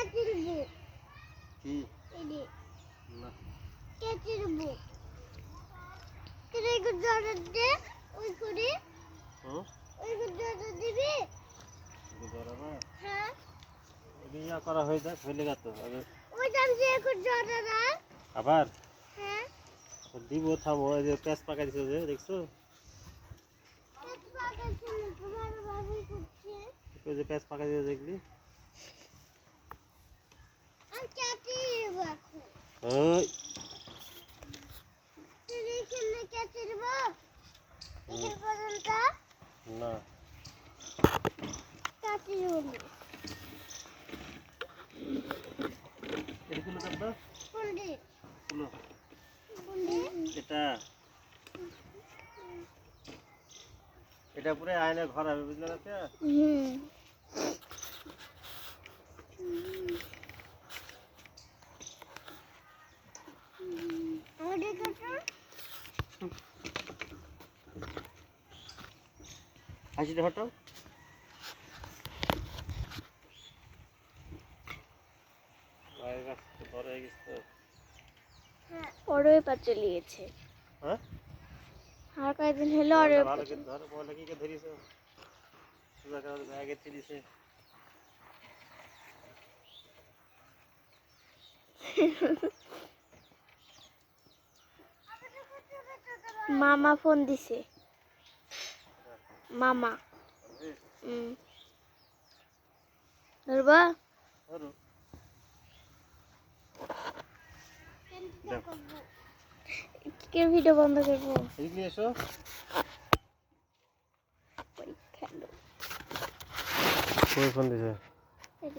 কি না হুম ধরাবা ইয়া করা হয়ে যাক হইলে গেত আবার দিব থামো এই যে পেঁয়াজ পাকা দিছো যে দেখছো ওই যে পেঁয়াজ পাকা দিয়ে দেখলি ওই না এগুলো কাটবা খুলো এটা এটা পুরো আয়না ঘর হবে বুঝলে না তে হাসিটা হটাও ওরই পা চলিয়েছে হ্যাঁ আর কয়েকদিন হলো ওরই ভালো করে ধরো বলে কি ধরিছো সুজা করে ব্যাগে ছিলিছে মামা ফোন দিছে মামা ধরবা ধরো কে ভিডিও বন্ধ করবো এদিকে এসো কই ফোন দিছে এই